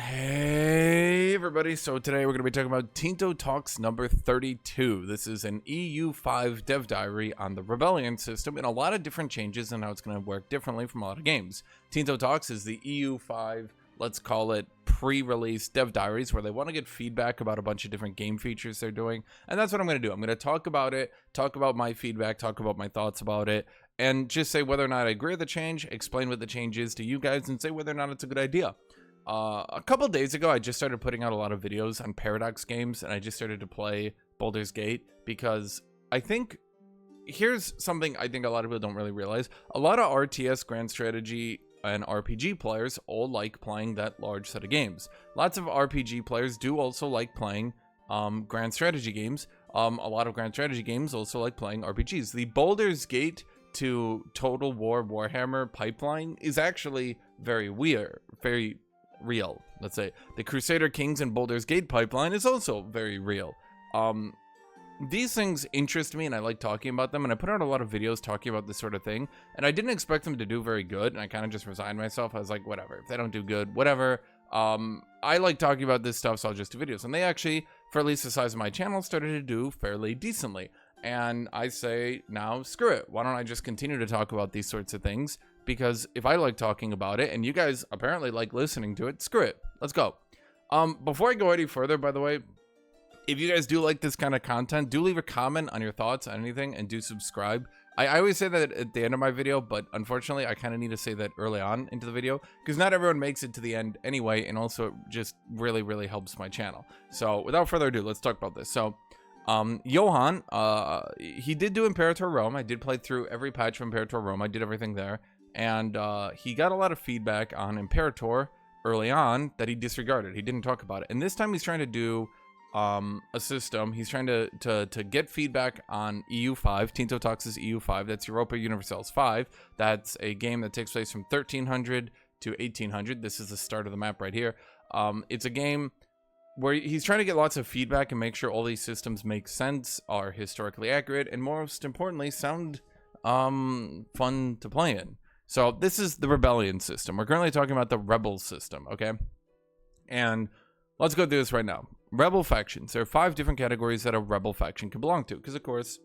Hey everybody, so today we're going to be talking about Tinto Talks number 32. This is an EU5 dev diary on the Rebellion system and a lot of different changes and how it's going to work differently from a lot of games. Tinto Talks is the EU5, let's call it pre-release dev diaries, where they want to get feedback about a bunch of different game features they're doing, and that's what I'm going to do. I'm going to talk about it, talk about my feedback, talk about my thoughts about it, and just say whether or not I agree with the change, explain what the change is to you guys, and say whether or not it's a good idea. A couple days ago, I just started putting out a lot of videos on Paradox games, and I just started to play Baldur's Gate because I think here's something I think a lot of people don't really realize. A lot of RTS, grand strategy, and RPG players all like playing that large set of games. Lots of RPG players do also like playing grand strategy games. A lot of grand strategy games also like playing RPGs. The Baldur's Gate to Total War Warhammer pipeline is actually very weird, very real. Let's say the Crusader Kings and Baldur's Gate pipeline is also very real. These things interest me and I like talking about them, and I put out a lot of videos talking about this sort of thing, and I didn't expect them to do very good, and I kind of just resigned myself. I was like, whatever, if they don't do good, whatever. I like talking about this stuff, so I'll just do videos, and they actually, for at least the size of my channel, started to do fairly decently. And I say, now screw it, why don't I just continue to talk about these sorts of things? Because if I like talking about it and you guys apparently like listening to it, screw it, let's go. Before I go any further, by the way, if you guys do like this kind of content, do leave a comment on your thoughts on anything, and do subscribe. I always say that at the end of my video, but unfortunately I kind of need to say that early on into the video because not everyone makes it to the end anyway, and also it just really helps my channel. So without further ado, let's talk about this. So Johan, he did do Imperator Rome. I did play through every patch of Imperator Rome. I did everything there. And he got a lot of feedback on Imperator early on that he disregarded. He didn't talk about it. And this time he's trying to do a system. He's trying to get feedback on EU5. Tinto Talks is EU5. That's Europa Universalis 5. That's a game that takes place from 1300 to 1800. This is the start of the map right here. It's a game where he's trying to get lots of feedback and make sure all these systems make sense, are historically accurate, and most importantly, sound fun to play in. So this is the Rebellion system. We're currently talking about the Rebel system, okay? And let's go through this right now. Rebel factions. There are 5 different categories that a Rebel faction can belong to, because of course,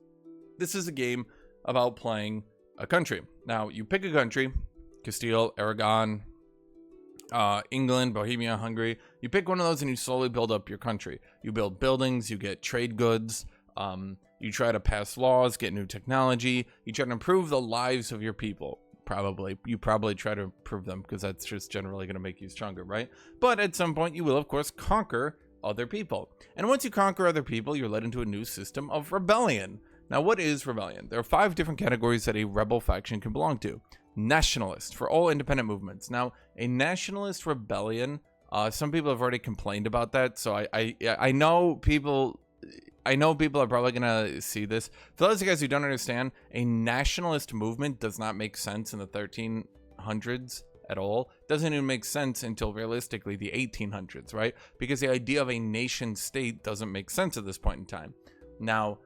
this is a game about playing a country. Now, you pick a country, Castile, Aragon, England, Bohemia, Hungary. You pick one of those and you slowly build up your country. You build buildings, you get trade goods, you try to pass laws, get new technology, you try to improve the lives of your people. You probably try to improve them because that's just generally going to make you stronger, right? But at some point you will of course conquer other people. And once you conquer other people, you're led into a new system of rebellion. Now, what is rebellion? There are 5 different categories that a rebel faction can belong to. Nationalist, for all independent movements. Now, a nationalist rebellion, some people have already complained about that, so I know people are probably gonna see this. For those of you guys who don't understand, a nationalist movement does not make sense in the 1300s at all. It doesn't even make sense until realistically the 1800s, right? Because the idea of a nation state doesn't make sense at this point in time. Now,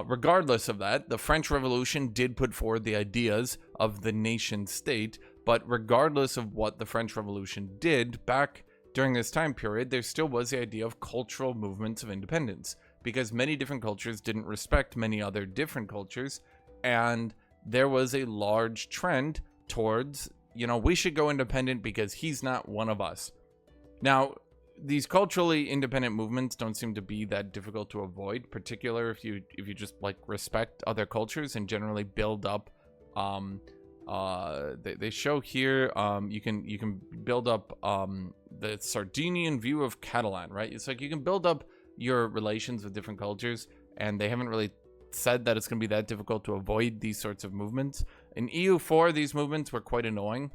regardless of that, the French Revolution did put forward the ideas of the nation state, but regardless of what the French Revolution did back during this time period, there still was the idea of cultural movements of independence, because many different cultures didn't respect many other different cultures, and there was a large trend towards, you know, we should go independent because he's not one of us. Now, these culturally independent movements don't seem to be that difficult to avoid, particularly if you just like respect other cultures and generally build up. They show here you can build up the Sardinian view of Catalan, right? It's like you can build up your relations with different cultures, and they haven't really said that it's going to be that difficult to avoid these sorts of movements. In EU4, these movements were quite annoying.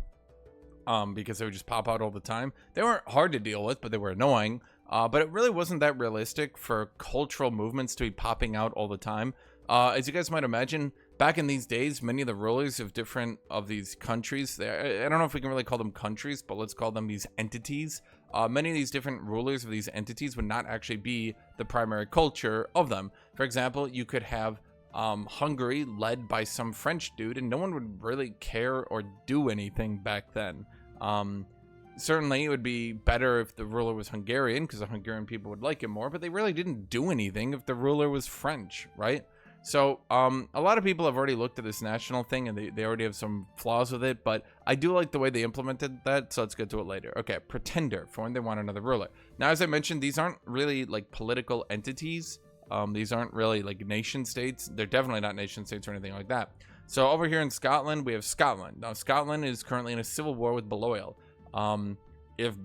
Because they would just pop out all the time. They weren't hard to deal with, but they were annoying. But it really wasn't that realistic for cultural movements to be popping out all the time. As you guys might imagine, back in these days, many of the rulers of different of these countries, I don't know if we can really call them countries, but let's call them these entities. Many of these different rulers of these entities would not actually be the primary culture of them. For example, you could have Hungary led by some French dude, and no one would really care or do anything back then. certainly it would be better if the ruler was Hungarian, because the Hungarian people would like it more, but they really didn't do anything if the ruler was French, right? So a lot of people have already looked at this national thing, and they already have some flaws with it, but I do like the way they implemented that, so let's get to it later. Okay, pretender, for when they want another ruler. Now, as I mentioned, these aren't really like political entities. These aren't really like nation states. They're definitely not nation states or anything like that. So over here in Scotland, we have Scotland. Now, Scotland is currently in a civil war with Baliol. If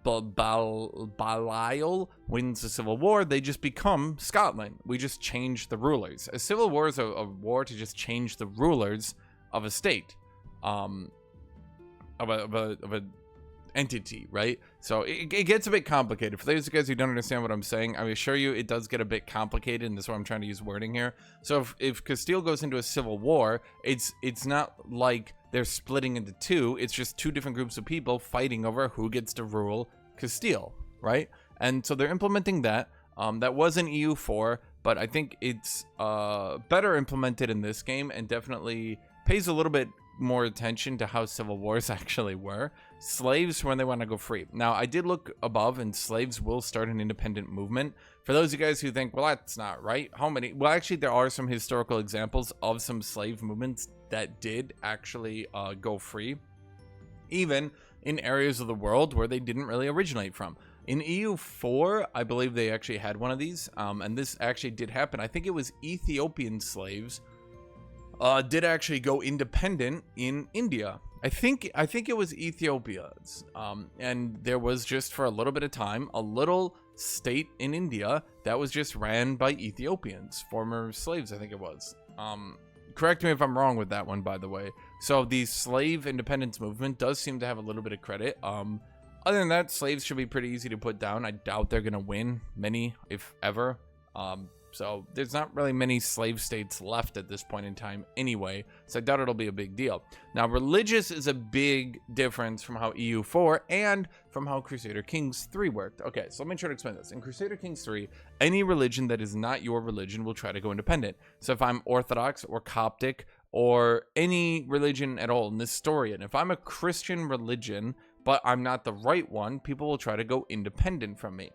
Baliol wins the civil war, they just become Scotland. We just change the rulers. A civil war is a war to just change the rulers of a state, of a entity, right? So it gets a bit complicated. For those of you guys who don't understand what I'm saying, I assure you it does get a bit complicated, and that's why I'm trying to use wording here. So if Castile goes into a civil war, it's not like they're splitting into two. It's just two different groups of people fighting over who gets to rule Castile, right? And so they're implementing that. That was in EU4, but I think it's better implemented in this game, and definitely pays a little bit more attention to how civil wars actually were. Slaves when they want to go free. Now, I did look above, and slaves will start an independent movement. For those of you guys who think, well, that's not right, how many? Well, actually, there are some historical examples of some slave movements that did actually go free, even in areas of the world where they didn't really originate from. In EU4, I believe they actually had one of these, and this actually did happen. I think it was Ethiopian slaves did actually go independent in India. I think it was Ethiopia's, and there was just for a little bit of time a little state in India that was just ran by Ethiopians, former slaves, I think it was. Correct me if I'm wrong with that one, by the way. So the slave independence movement does seem to have a little bit of credit. Other than that, slaves should be pretty easy to put down. I doubt they're gonna win many, if ever. So there's not really many slave states left at this point in time anyway, so I doubt it'll be a big deal. Now, religious is a big difference from how EU4 and from how Crusader Kings 3 worked. Okay, so let me try to explain this. In Crusader Kings 3, any religion that is not your religion will try to go independent. So if I'm Orthodox or Coptic or any religion at all in this story, and if I'm a Christian religion, but I'm not the right one, people will try to go independent from me.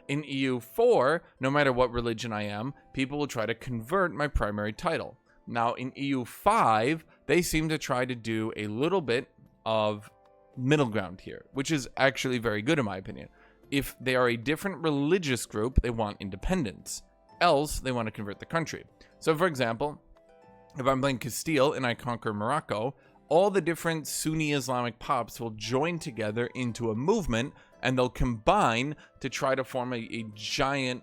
In EU4, no matter what religion I am, people will try to convert my primary title. Now, in EU5, they seem to try to do a little bit of middle ground here, which is actually very good in my opinion. If they are a different religious group, they want independence. Else, they want to convert the country. So, for example, if I'm playing Castile and I conquer Morocco, all the different Sunni Islamic pops will join together into a movement, and they'll combine to try to form a giant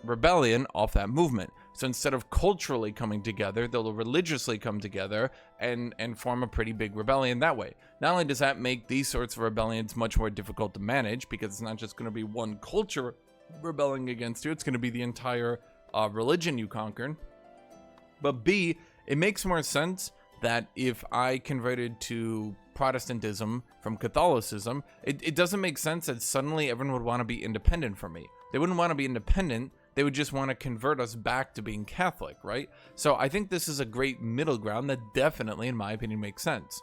rebellion off that movement. So instead of culturally coming together, they'll religiously come together and form a pretty big rebellion that way. Not only does that make these sorts of rebellions much more difficult to manage, because it's not just going to be one culture rebelling against you, it's going to be the entire religion you conquered. But B, it makes more sense that if I converted to Protestantism from Catholicism, it doesn't make sense that suddenly everyone would want to be independent from me. They wouldn't want to be independent. They would just want to convert us back to being Catholic, right? So I think this is a great middle ground that definitely, in my opinion, makes sense.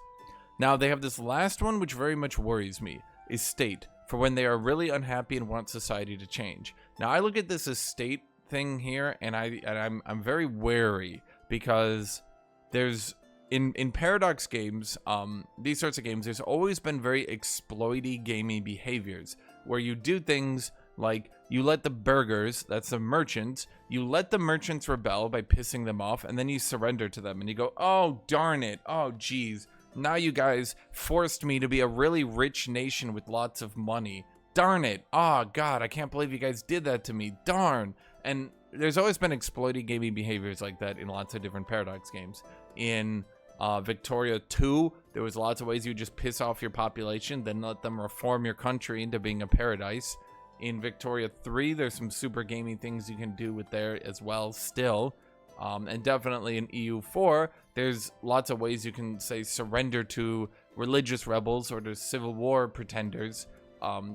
Now, they have this last one, which very much worries me, is state, for when they are really unhappy and want society to change. Now, I look at this as state thing here, and I'm very wary, because there's in Paradox games, these sorts of games, there's always been very exploity gamey behaviors where you do things like you let the burghers, that's the merchants, you let the merchants rebel by pissing them off, and then you surrender to them and you go, oh darn it, oh geez, now you guys forced me to be a really rich nation with lots of money, darn it, oh god, I can't believe you guys did that to me, darn. And there's always been exploity gaming behaviors like that in lots of different Paradox games. In Victoria 2, there was lots of ways you just piss off your population, then let them reform your country into being a paradise. In Victoria 3, there's some super gaming things you can do with there as well still. And definitely in EU4, there's lots of ways you can, say, surrender to religious rebels or to civil war pretenders.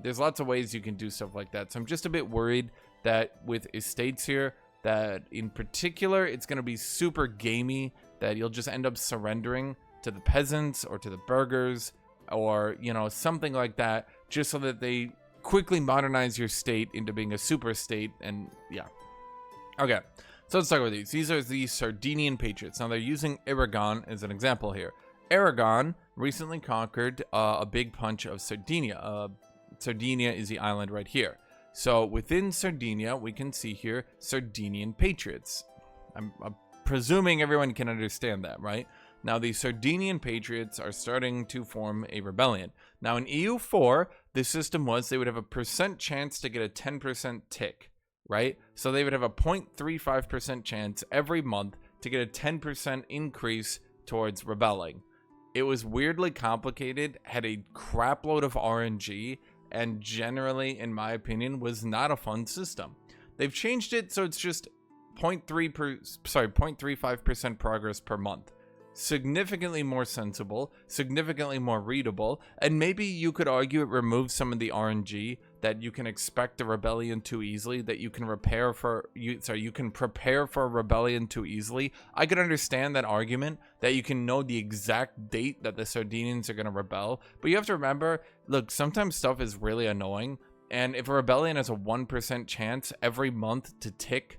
There's lots of ways you can do stuff like that. So I'm just a bit worried that with estates here, that in particular, it's going to be super gamey, that you'll just end up surrendering to the peasants or to the burghers, or, you know, something like that, just so that they quickly modernize your state into being a super state. And yeah. Okay, so let's talk about these. These are the Sardinian Patriots. Now they're using Aragon as an example here. Aragon recently conquered a big punch of Sardinia. Sardinia is the island right here. So within Sardinia, we can see here Sardinian Patriots. I'm presuming everyone can understand that, right? Now, the Sardinian Patriots are starting to form a rebellion. Now, in EU4, the system was they would have a % chance to get a 10% tick, right? So they would have a 0.35% chance every month to get a 10% increase towards rebelling. It was weirdly complicated, had a crap load of RNG, and generally, in my opinion, was not a fun system. They've changed it so it's just 0.35% progress per month. Significantly more sensible, significantly more readable, and maybe you could argue it removes some of the RNG that you can expect a rebellion too easily, that you can prepare for a rebellion too easily. I could understand that argument that you can know the exact date that the Sardinians are going to rebel, but you have to remember, look, sometimes stuff is really annoying, and if a rebellion has a 1% chance every month to tick,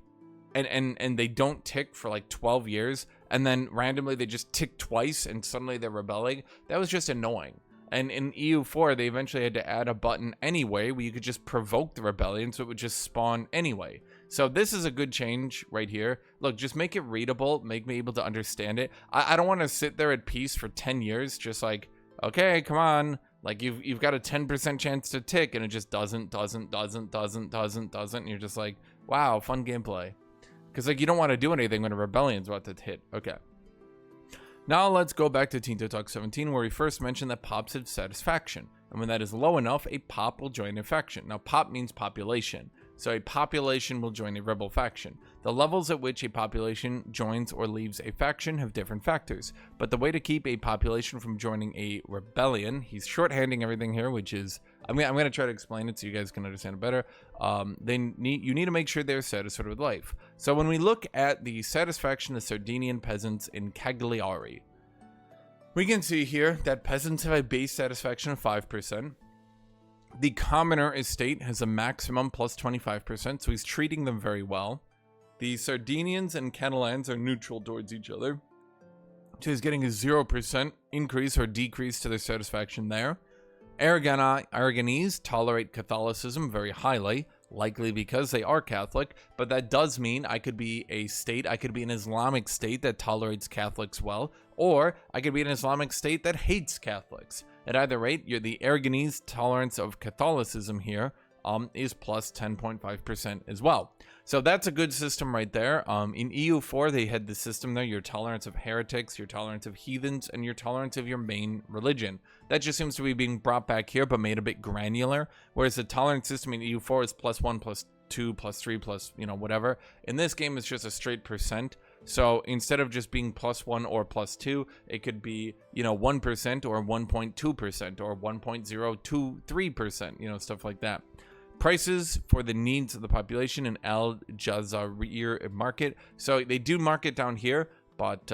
and they don't tick for like 12 years, and then randomly they just tick twice and suddenly they're rebelling, that was just annoying. And in EU4, they eventually had to add a button anyway where you could just provoke the rebellion, so it would just spawn anyway. So this is a good change right here. Look, just make it readable, make me able to understand it. I don't want to sit there at peace for 10 years, just like, okay, come on. Like, you've got a 10% chance to tick, and it just doesn't, and you're just like, wow, fun gameplay. Because, like, you don't want to do anything when a rebellion's about to hit. Okay. Now let's go back to Tinto Talks 17, where we first mentioned that pops have satisfaction. And when that is low enough, a pop will join a faction. Now, pop means population. So a population will join a rebel faction. The levels at which a population joins or leaves a faction have different factors. But the way to keep a population from joining a rebellion, he's shorthanding everything here, which is, I'm going to try to explain it so you guys can understand it better. You need to make sure they're satisfied with life. So when we look at the satisfaction of Sardinian peasants in Cagliari, we can see here that peasants have a base satisfaction of 5%. The commoner estate has a maximum plus 25%, so he's treating them very well. The Sardinians and Catalans are neutral towards each other, so he's getting a 0% increase or decrease to their satisfaction there. Aragonese tolerate Catholicism very highly, likely because they are Catholic, but that does mean I could be an Islamic state that tolerates Catholics well, or I could be an Islamic state that hates Catholics. At either rate, the Aragonese tolerance of Catholicism here is plus 10.5% as well. So that's a good system right there. In EU4, they had the system there, your tolerance of heretics, your tolerance of heathens, and your tolerance of your main religion. That just seems to be being brought back here, but made a bit granular, whereas the tolerance system in EU4 is plus 1, plus 2, plus 3, plus, whatever. In this game, it's just a straight percent. So instead of just being plus 1 or plus 2, it could be, 1% or 1.2% or 1.023%, stuff like that. Prices for the needs of the population in Al Jazair market. So they do market down here, but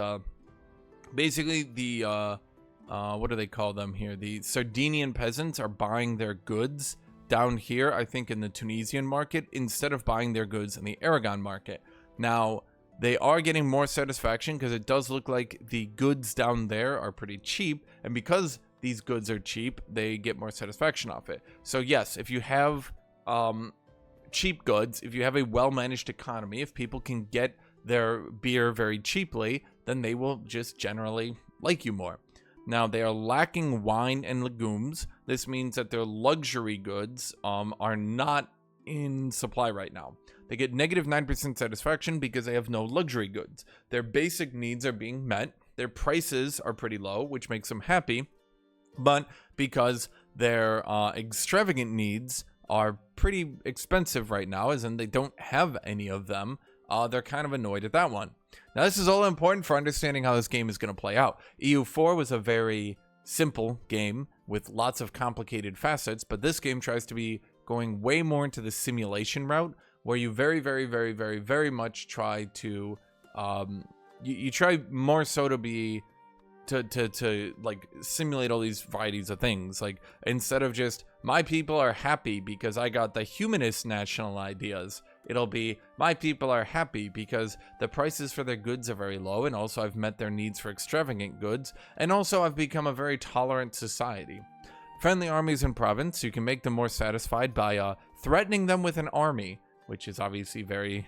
basically the, what do they call them here? The Sardinian peasants are buying their goods down here, I think in the Tunisian market, instead of buying their goods in the Aragon market. Now, they are getting more satisfaction because it does look like the goods down there are pretty cheap. And because these goods are cheap, they get more satisfaction off it. So yes, if you have cheap goods, if you have a well-managed economy, if people can get their beer very cheaply, then they will just generally like you more. Now, they are lacking wine and legumes. This means that their luxury goods are not in supply right now. They get negative 9% satisfaction because they have no luxury goods. Their basic needs are being met. Their prices are pretty low, which makes them happy. But because their extravagant needs are pretty expensive right now, as in they don't have any of them, they're kind of annoyed at that one. Now, this is all important for understanding how this game is going to play out. EU4 was a very simple game with lots of complicated facets, but this game tries to be going way more into the simulation route, where you very much try to, you try more so to be to like simulate all these varieties of things. Like, instead of just my people are happy because I got the humanist national ideas, it'll be my people are happy because the prices for their goods are very low, and also I've met their needs for extravagant goods, and also I've become a very tolerant society. Friendly armies in province, you can make them more satisfied by threatening them with an army, which is obviously very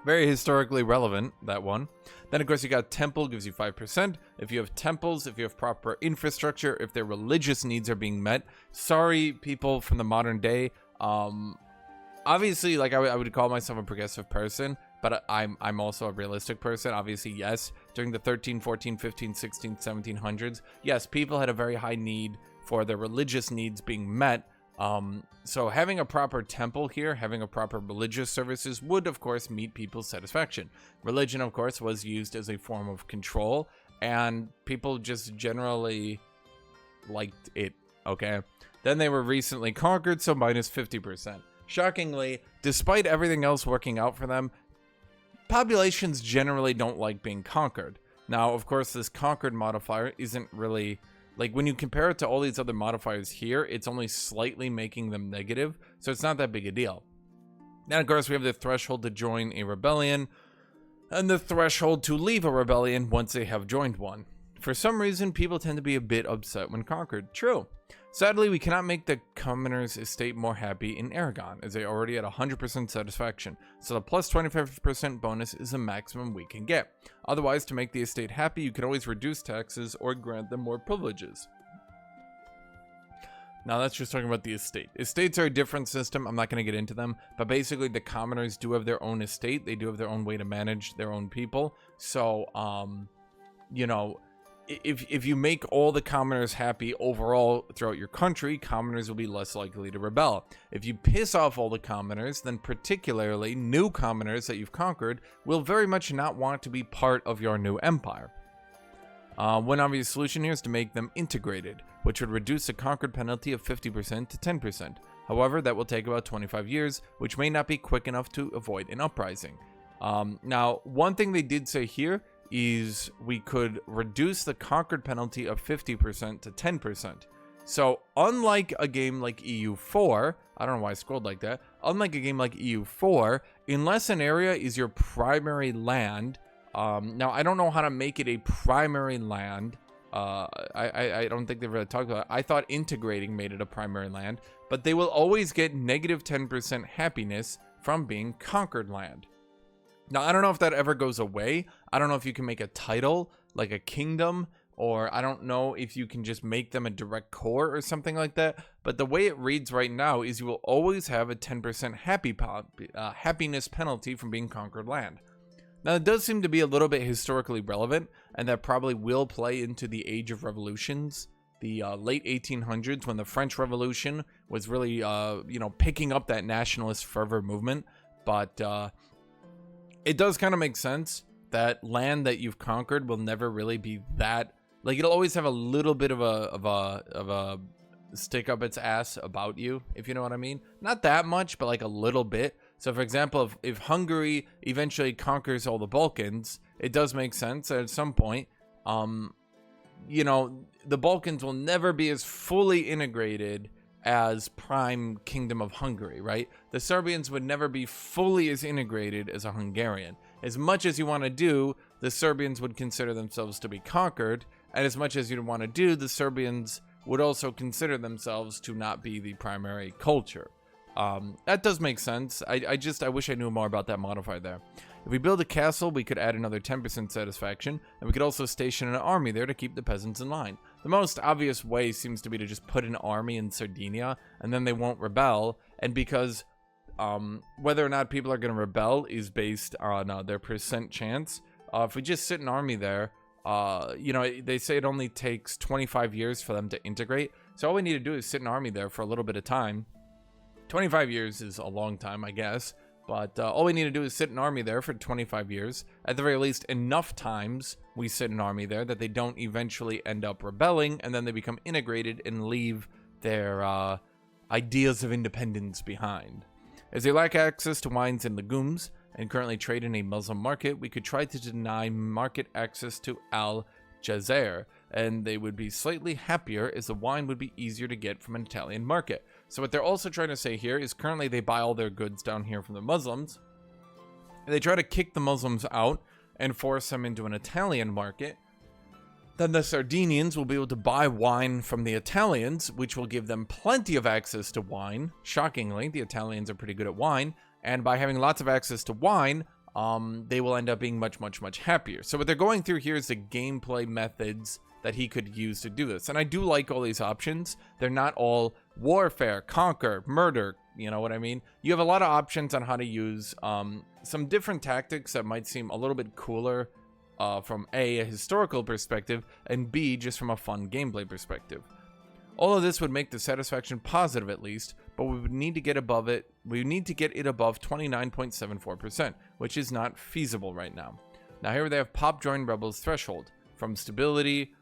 historically relevant, that one. Then, of course, you got temple, gives you 5%. If you have temples, if you have proper infrastructure, if their religious needs are being met. Sorry, people from the modern day. Obviously, like, I would call myself a progressive person, but I'm also a realistic person. Obviously, yes, during the 13, 14, 15, 16, 1700s, yes, people had a very high need for their religious needs being met. So having a proper temple here, having a proper religious services would, of course, meet people's satisfaction. Religion, of course, was used as a form of control, and people just generally liked it, okay? Then they were recently conquered, so minus 50%. Shockingly, despite everything else working out for them, populations generally don't like being conquered. Now, of course, this conquered modifier isn't really... like, when you compare it to all these other modifiers here, it's only slightly making them negative, so it's not that big a deal. Then, of course, we have the threshold to join a rebellion, and the threshold to leave a rebellion once they have joined one. For some reason, people tend to be a bit upset when conquered. True. Sadly, we cannot make the commoner's estate more happy in Aragon, as they already had 100% satisfaction, so the plus 25% bonus is the maximum we can get. Otherwise, to make the estate happy, you can always reduce taxes or grant them more privileges. Now, that's just talking about the estate. Estates are a different system. I'm not going to get into them, but basically the commoners do have their own estate. They do have their own way to manage their own people. So, you know, if you make all the commoners happy overall throughout your country, commoners will be less likely to rebel. If you piss off all the commoners, then particularly new commoners that you've conquered will very much not want to be part of your new empire. One obvious solution here is to make them integrated, which would reduce the conquered penalty of 50% to 10%. However, that will take about 25 years, which may not be quick enough to avoid an uprising. Now, one thing they did say here is we could reduce the conquered penalty of 50% to 10%. So unlike a game like EU4, I don't know why I scrolled like that, unlike a game like EU4, unless an area is your primary land, now I don't know how to make it a primary land, I don't think they've really talked about it. I thought integrating made it a primary land, but they will always get negative 10% happiness from being conquered land. Now, I don't know if that ever goes away. I don't know if you can make a title, like a kingdom, or I don't know if you can just make them a direct core or something like that. But the way it reads right now is you will always have a 10% happiness penalty from being conquered land. Now, it does seem to be a little bit historically relevant, and that probably will play into the age of revolutions, the late 1800s, when the French Revolution was really, you know, picking up that nationalist fervor movement. But it does kind of make sense that land that you've conquered will never really be that, like, it'll always have a little bit of a stick up its ass about you, if you know what I mean. Not that much, but like a little bit. So for example, if Hungary eventually conquers all the Balkans, it does make sense that at some point, you know, the Balkans will never be as fully integrated as prime kingdom of Hungary, right? The Serbians would never be fully as integrated as a Hungarian. As much as you want to do, the Serbians would consider themselves to be conquered, and as much as you'd want to do, the Serbians would also consider themselves to not be the primary culture. That does make sense. I wish I knew more about that modifier there. If we build a castle, we could add another 10% satisfaction, and we could also station an army there to keep the peasants in line. The most obvious way seems to be to just put an army in Sardinia, and then they won't rebel, and because whether or not people are going to rebel is based on their percent chance, if we just sit an army there, you know, they say it only takes 25 years for them to integrate, so all we need to do is sit an army there for a little bit of time. 25 years is a long time, I guess. But all we need to do is sit an army there for 25 years. At the very least, enough times we sit an army there that they don't eventually end up rebelling, and then they become integrated and leave their ideas of independence behind. As they lack access to wines and legumes, and currently trade in a Muslim market, we could try to deny market access to Al Jazeera, and they would be slightly happier as the wine would be easier to get from an Italian market. So what they're also trying to say here is currently they buy all their goods down here from the Muslims, and they try to kick the Muslims out and force them into an Italian market. Then the Sardinians will be able to buy wine from the Italians, which will give them plenty of access to wine. Shockingly, the Italians are pretty good at wine, and by having lots of access to wine, they will end up being much, much, much happier. So what they're going through here is the gameplay methods that he could use to do this. And I do like all these options. They're not all warfare, conquer, murder, you know what I mean? You have a lot of options on how to use some different tactics that might seem a little bit cooler from a historical perspective, and B, just from a fun gameplay perspective. All of this would make the satisfaction positive at least, but we would need to get above it. We need to get it above 29.74%, which is not feasible right now. Now here they have pop join rebels threshold from stability,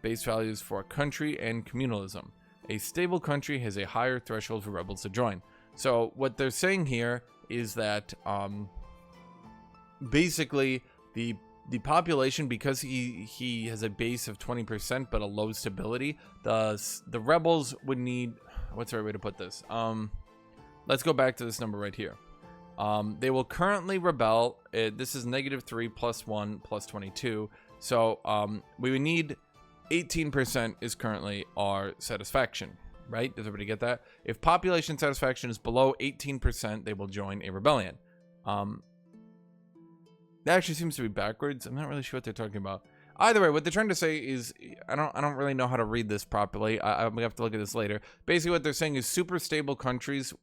base values for a country, and communalism. A stable country has a higher threshold for rebels to join. So what they're saying here is that basically the population, because he has a base of 20% but a low stability, the rebels would need, what's the right way to put this? Let's go back to this number right here. They will currently rebel. This is -3 plus 1 plus 22. So we would need 18% is currently our satisfaction, right? Does everybody get that? If population satisfaction is below 18%, they will join a rebellion. That actually seems to be backwards. I'm not really sure what they're talking about. Either way, what they're trying to say is, I don't really know how to read this properly. I'm gonna have to look at this later. Basically, what they're saying is super stable countries,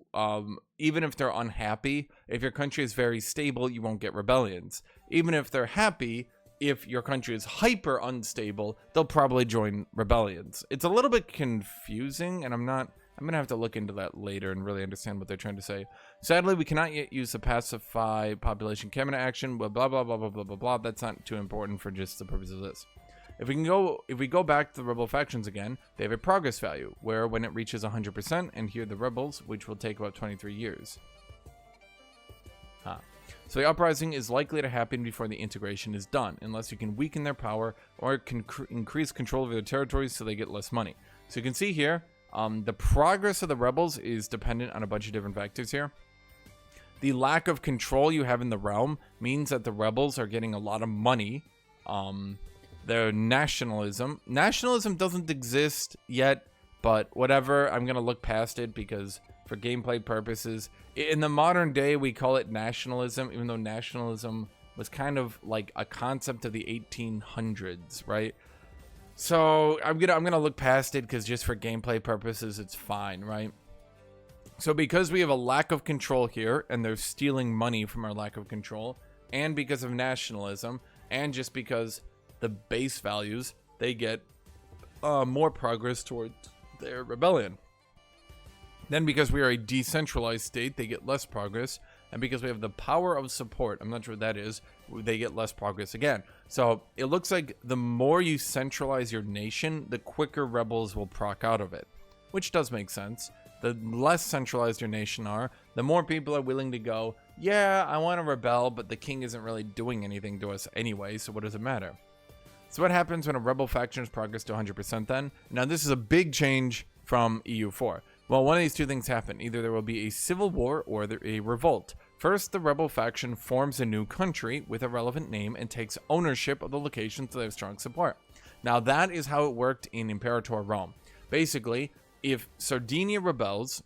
even if they're unhappy, if your country is very stable, you won't get rebellions. Even if they're happy, if your country is hyper unstable, they'll probably join rebellions. It's a little bit confusing, and I'm gonna have to look into that later and really understand what they're trying to say. Sadly, we cannot yet use the pacify population cabinet action, blah blah blah blah blah blah blah blah. That's not too important for just the purpose of this. If we go back to the rebel factions again, they have a progress value where when it reaches 100%, and here the rebels, which will take about 23 years. So the uprising is likely to happen before the integration is done, unless you can weaken their power or can increase control over their territories so they get less money. So you can see here, the progress of the rebels is dependent on a bunch of different factors here. The lack of control you have in the realm means that the rebels are getting a lot of money. Their nationalism doesn't exist yet, but whatever, I'm going to look past it because for gameplay purposes, in the modern day, we call it nationalism, even though nationalism was kind of like a concept of the 1800s, right? So I'm gonna look past it because just for gameplay purposes, it's fine, right? So because we have a lack of control here, and they're stealing money from our lack of control, and because of nationalism, and just because the base values, they get more progress towards their rebellion. Then because we are a decentralized state, they get less progress. And because we have the power of support, I'm not sure what that is, they get less progress again. So it looks like the more you centralize your nation, the quicker rebels will proc out of it. Which does make sense. The less centralized your nation are, the more people are willing to go, yeah, I want to rebel, but the king isn't really doing anything to us anyway, so what does it matter? So what happens when a rebel faction is progressed to 100% then? Now this is a big change from EU4. Well, one of these two things happen. Either there will be a civil war or a revolt. First, the rebel faction forms a new country with a relevant name and takes ownership of the locations that have strong support. Now, that is how it worked in Imperator Rome. Basically, if Sardinia rebels,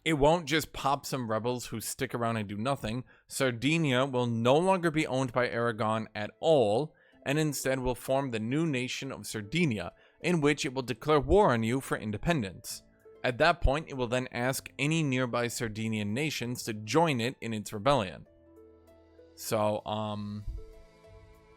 it won't just pop some rebels who stick around and do nothing. Sardinia will no longer be owned by Aragon at all, and instead will form the new nation of Sardinia, in which it will declare war on you for independence. At that point, it will then ask any nearby Sardinian nations to join it in its rebellion. So,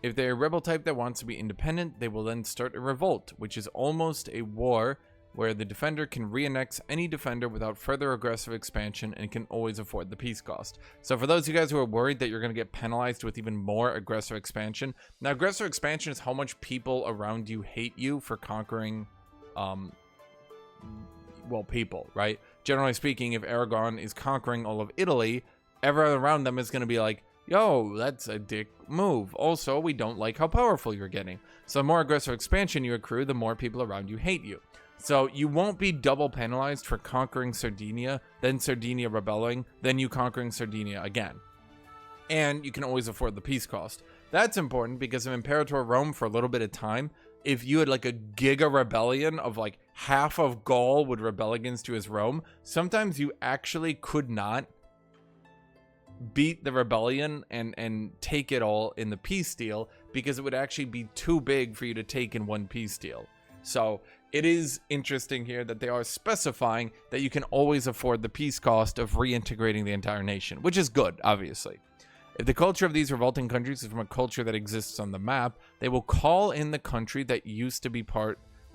if they're a rebel type that wants to be independent, they will then start a revolt, which is almost a war where the defender can re-annex any defender without further aggressive expansion and can always afford the peace cost. So for those of you guys who are worried that you're going to get penalized with even more aggressive expansion, now aggressive expansion is how much people around you hate you for conquering, well, people, right? Generally speaking, if Aragon is conquering all of Italy, everyone around them is going to be like, yo, that's a dick move. Also, we don't like how powerful you're getting. So the more aggressive expansion you accrue, the more people around you hate you. So you won't be double penalized for conquering Sardinia, then Sardinia rebelling, then you conquering Sardinia again. And you can always afford the peace cost. That's important because if Imperator Rome for a little bit of time, if you had like a giga rebellion of like half of Gaul would rebel against you as Rome, sometimes you actually could not beat the rebellion and take it all in the peace deal because it would actually be too big for you to take in one peace deal. So it is interesting here that they are specifying that you can always afford the peace cost of reintegrating the entire nation, which is good, obviously. If the culture of these revolting countries is from a culture that exists on the map, they will call in the country that used to be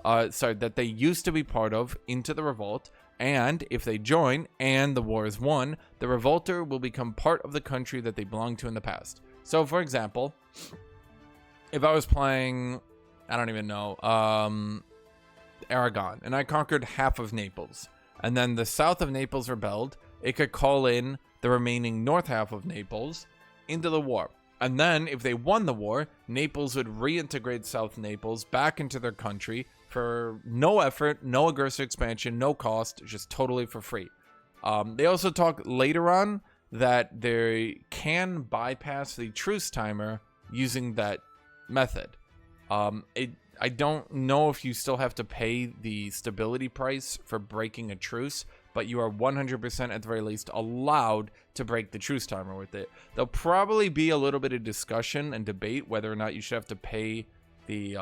that they used to be part of into the revolt, and if they join and the war is won, the revolter will become part of the country that they belonged to in the past. So, for example, if I was playing, I don't even know, Aragon, and I conquered half of Naples, and then the south of Naples rebelled, it could call in the remaining north half of Naples into the war. And then, if they won the war, Naples would reintegrate South Naples back into their country for no effort, no aggressive expansion, no cost, just totally for free. They also talk later on that they can bypass the truce timer using that method. I don't know if you still have to pay the stability price for breaking a truce, but you are 100% at the very least allowed to break the truce timer with it. There'll probably be a little bit of discussion and debate whether or not you should have to pay the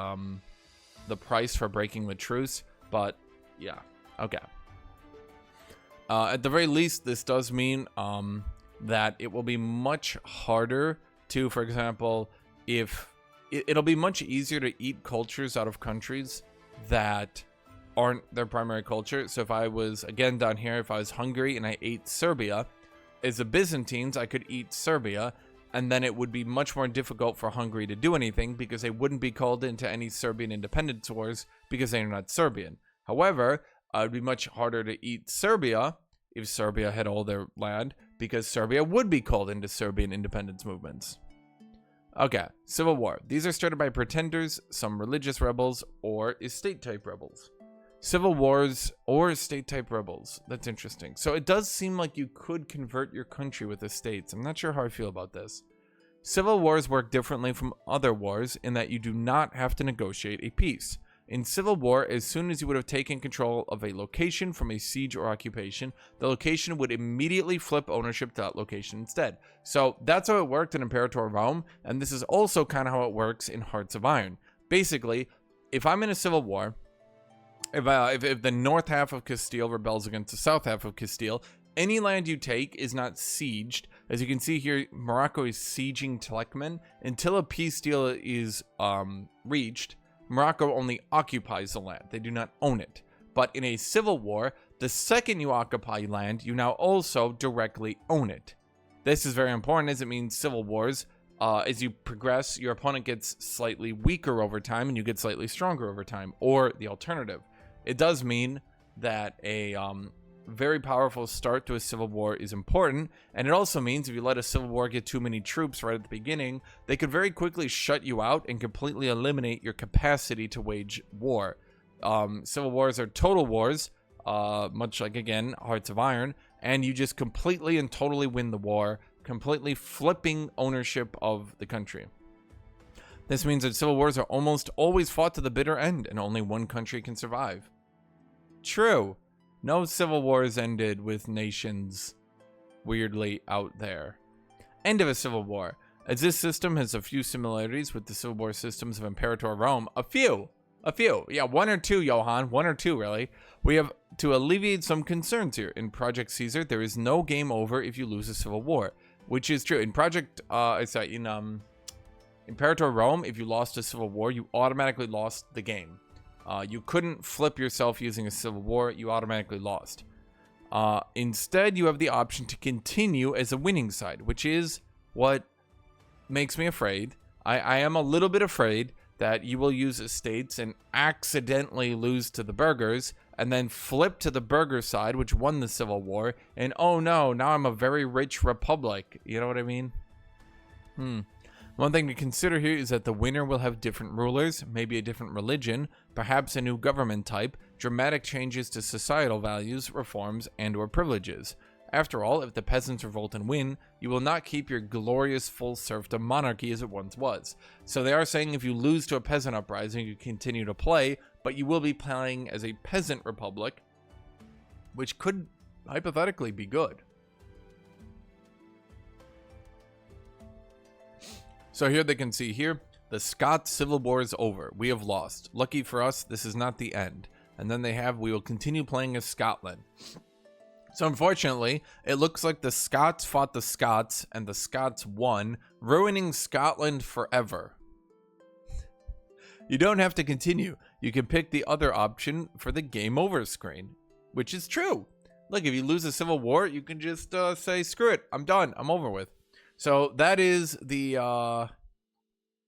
price for breaking the truce, but yeah, okay. At the very least, this does mean that it will be much harder to, for example, it'll be much easier to eat cultures out of countries that aren't their primary culture. So if I was, again down here, if I was Hungary and I ate Serbia, as the Byzantines, I could eat Serbia, and then it would be much more difficult for Hungary to do anything because they wouldn't be called into any Serbian independence wars because they are not Serbian. However, it would be much harder to eat Serbia if Serbia had all their land because Serbia would be called into Serbian independence movements. Okay, Civil War. These are started by pretenders, some religious rebels, or estate-type rebels. Civil wars or estate-type rebels. That's interesting. So it does seem like you could convert your country with estates. I'm not sure how I feel about this. Civil wars work differently from other wars in that you do not have to negotiate a peace. In Civil War, as soon as you would have taken control of a location from a siege or occupation, the location would immediately flip ownership to that location instead. So that's how it worked in Imperator Rome, and this is also kind of how it works in Hearts of Iron. Basically, if I'm in a civil war, if the north half of Castile rebels against the south half of Castile, any land you take is not sieged. As you can see here, Morocco is sieging Telekmen. Until a peace deal is reached, Morocco only occupies the land. They do not own it. But in a civil war, the second you occupy land, you now also directly own it. This is very important as it means civil wars, as you progress, your opponent gets slightly weaker over time and you get slightly stronger over time, or the alternative. It does mean that a very powerful start to a civil war is important, and it also means if you let a civil war get too many troops right at the beginning, they could very quickly shut you out and completely eliminate your capacity to wage war. Civil wars are total wars, much like, again, Hearts of Iron, and you just completely and totally win the war, completely flipping ownership of the country. This means that civil wars are almost always fought to the bitter end, and only one country can survive. True. No civil wars ended with nations weirdly out there. End of a civil war. As this system has a few similarities with the civil war systems of Imperator Rome, a few. Yeah, one or two, Johan. One or two, really. We have to alleviate some concerns here. In Project Caesar, there is no game over if you lose a civil war, which is true. In Imperator Rome, if you lost a civil war, you automatically lost the game. You couldn't flip yourself using a civil war. You automatically lost. Instead, you have the option to continue as a winning side, which is what makes me afraid. I am a little bit afraid that you will use estates and accidentally lose to the burghers, and then flip to the burger side, which won the Civil War, and oh no, now I'm a very rich republic. You know what I mean? One thing to consider here is that the winner will have different rulers, maybe a different religion, perhaps a new government type, dramatic changes to societal values, reforms, and/or privileges. After all, if the peasants revolt and win, you will not keep your glorious full serfdom monarchy as it once was. So they are saying if you lose to a peasant uprising, you continue to play, but you will be playing as a peasant republic, which could hypothetically be good. So here they can see here, the Scots Civil War is over. We have lost. Lucky for us, this is not the end. And then they have, we will continue playing as Scotland. So unfortunately, it looks like the Scots fought the Scots and the Scots won, ruining Scotland forever. You don't have to continue. You can pick the other option for the game over screen, which is true. Look, if you lose a civil war, you can just say, screw it, I'm done, I'm over with. So that is the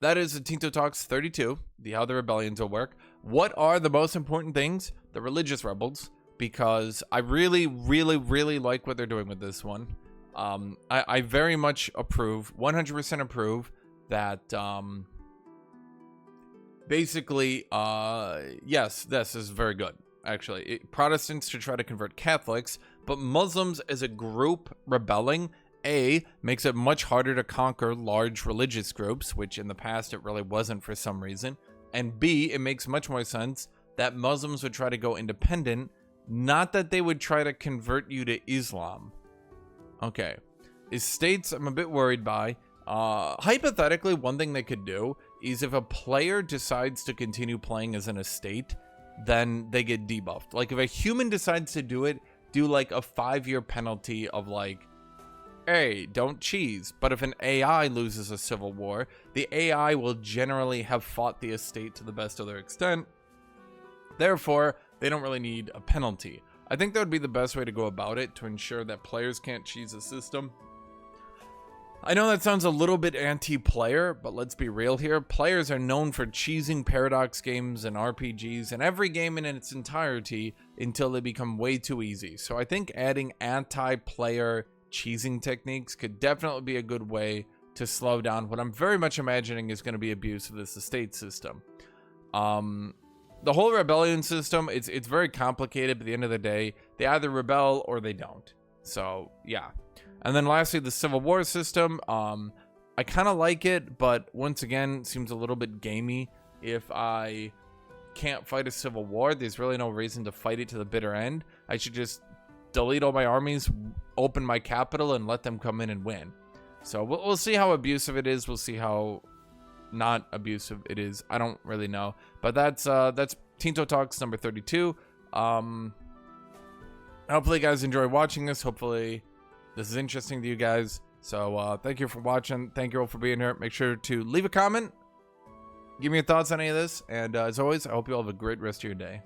Tinto Talks 32, how the rebellions will work. What are the most important things? The religious rebels, because I really, really, really like what they're doing with this one. I very much approve, 100% approve that, basically, yes, this is very good, actually. Protestants to try to convert Catholics, but Muslims as a group rebelling, A, makes it much harder to conquer large religious groups, which in the past it really wasn't for some reason. And B, it makes much more sense that Muslims would try to go independent, not that they would try to convert you to Islam. Okay. Estates, I'm a bit worried by. Hypothetically, one thing they could do is if a player decides to continue playing as an estate, then they get debuffed. Like if a human decides to do it, do like a 5-year penalty of like, hey, don't cheese. But if an AI loses a civil war, the AI will generally have fought the estate to the best of their extent. Therefore, they don't really need a penalty. I think that would be the best way to go about it to ensure that players can't cheese the system. I know that sounds a little bit anti-player, but let's be real here. Players are known for cheesing paradox games and RPGs and every game in its entirety until they become way too easy. So I think adding anti-player cheesing techniques could definitely be a good way to slow down what I'm very much imagining is going to be abuse of this estate system. The whole rebellion system, it's very complicated, but at the end of the day, they either rebel or they don't. So, yeah. And then lastly, the Civil War system. I kind of like it, but once again, it seems a little bit gamey. If I can't fight a civil war, there's really no reason to fight it to the bitter end. I should just delete all my armies, open my capital, and let them come in and win. So we'll see how abusive it is. We'll see how not abusive it is. I don't really know, but that's Tinto Talks number 32. Hopefully you guys enjoy watching this. Hopefully this is interesting to you guys. So thank you for watching. Thank you all for being here. Make sure to leave a comment, give me your thoughts on any of this, and as always, I hope you all have a great rest of your day.